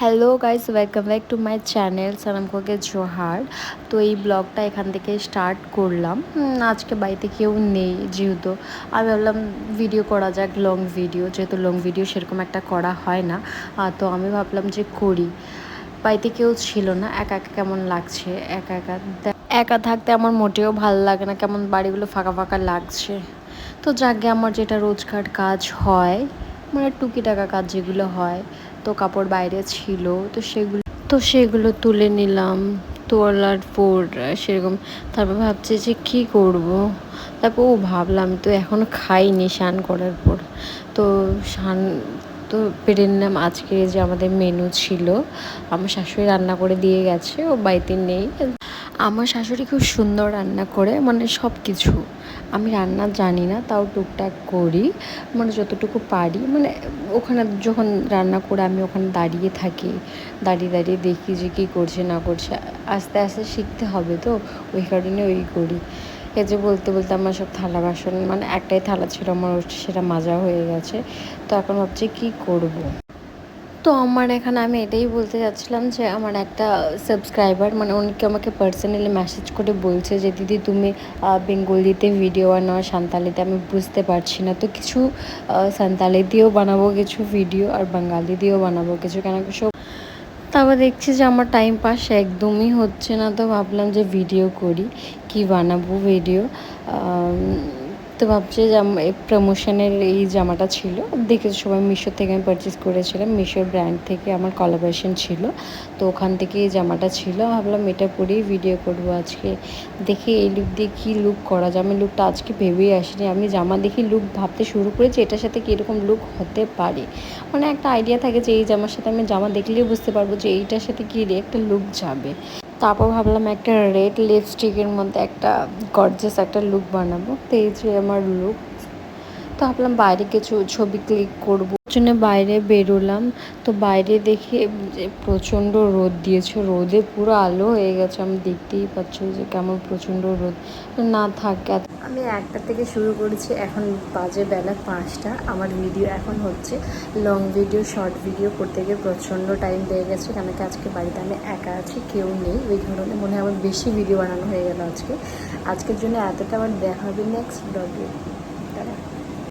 Hello guys, welcome back to my channel Sanam কোকে জোহার। তো এই ব্লগটা এখান থেকে স্টার্ট করলাম। আজকে বাড়িতে কেউ নেই, যেহেতু আমি ভাবলাম ভিডিও করা যাক, লং ভিডিও, যেহেতু লং ভিডিও সেরকম একটা করা হয় না। তো আমি ভাবলাম যে করি। বাড়িতে কেউ ছিল না, একা একা কেমন লাগছে, একা একা একা থাকতে আমার মোটেও ভালো লাগে না, কেমন বাড়িগুলো ফাঁকা ফাঁকা লাগছে। তো যাকে আমার যেটা রোজকার কাজ হয়, মানে টুকিটাকা কাজ যেগুলো হয়, তো কাপড় বাইরে ছিল, তো সেগুলো তুলে নিলাম, তোলার পর সেরকম তারপর ভাবছি যে কী করব। তারপর ভাবলাম তো এখনও খাইনি স্নান করার পর, তো স্নান তো পেরে নিলাম। আজকে যে আমাদের মেনু ছিল, আমার শাশুড়ি রান্না করে দিয়ে গেছে, ও বাড়িতে নেই। আমার শাশুড়ি খুব সুন্দর রান্না করে, মানে সব কিছু। আমি রান্না জানি না, তাও টুকটাক করি, মানে যতটুকু পারি। মানে ওখানে যখন রান্না করে আমি ওখানে দাঁড়িয়ে থাকি, দাঁড়িয়ে দাঁড়িয়ে দেখি যে কী করছে না করছে। আস্তে আস্তে শিখতে হবে, তো ওই কারণে ওই করি। এই যে বলতে বলতে আমার সব থালা বাসন, মানে একটাই থালা ছিল আমার, সেটা মাজা হয়ে গেছে। তো এখন ভাবছি কী করব। তো আমার এখানে আমি এটাই বলতে চাচ্ছিলাম যে আমার একটা সাবস্ক্রাইবার, মানে উনিকে আমাকে পার্সোনালি মেসেজ করে বলছে যে দিদি তুমি বেঙ্গলিতে ভিডিও বানাও, সান্তালিতে আমি বুঝতে পারছি না, তো কিছু সান্তালি দিয়েও বানাবো কিছু ভিডিও, আর বাঙালি দিয়েও বানাবো কিছু, কেন সব। তারপর দেখছি যে আমার টাইম পাস একদমই হচ্ছে না, তো ভাবলাম যে ভিডিও করি, কি বানাবো ভিডিও। তো ভাবছি যে এই প্রমোশনের এই জামাটা ছিল, দেখেছি সবাই মিশো থেকে আমি পারচেস করেছিলাম, মিশোর ব্র্যান্ড থেকে আমার কোলাবোরেশন ছিল। তো ওখান থেকে এই জামাটা ছিল, ভাবলাম এটা পরেই ভিডিও করবো আজকে। দেখি এই লুক দিয়ে কী লুক করা যায়। আমি লুকটা আজকে ভেবেই আসিনি, আমি জামা দেখি লুক ভাবতে শুরু করেছি এটার সাথে কীরকম লুক হতে পারে। মানে একটা আইডিয়া থাকে যে এই জামার সাথে আমি জামা দেখলেই বুঝতে পারবো যে এইটার সাথে কী একটা লুক যাবে। তারপর ভাবলাম একটা রেড লিপস্টিকের মধ্যে একটা গর্জিয়াস একটা লুক বানাবো। তো এই যে আমার লুক। তো ভাবলাম বাইরে কিছু ছবি ক্লিক করবো, জন্য বাইরে বেরোলাম। তো বাইরে দেখে যে প্রচণ্ড রোদ দিয়েছে, রোদে পুরো আলো হয়ে গেছে, আমি দেখতেই পাচ্ছি যে কেমন প্রচণ্ড রোদ। না থাক, আমি 1টা থেকে শুরু করেছি, এখন বাজে বেলা 5টা। আমার ভিডিও এখন হচ্ছে লং ভিডিও, শর্ট ভিডিও করতে গিয়ে প্রচণ্ড টাইম লেগে গেছে, কেন কি আজকে বাড়িতে আমি একা আছি, কেউ নেই, ওই ধরনের মনে হয় আমার বেশি ভিডিও বানানো হয়ে গেল আজকে। আজকের জন্য এতটা, আবার দেখা হবে নেক্সট ব্লগে।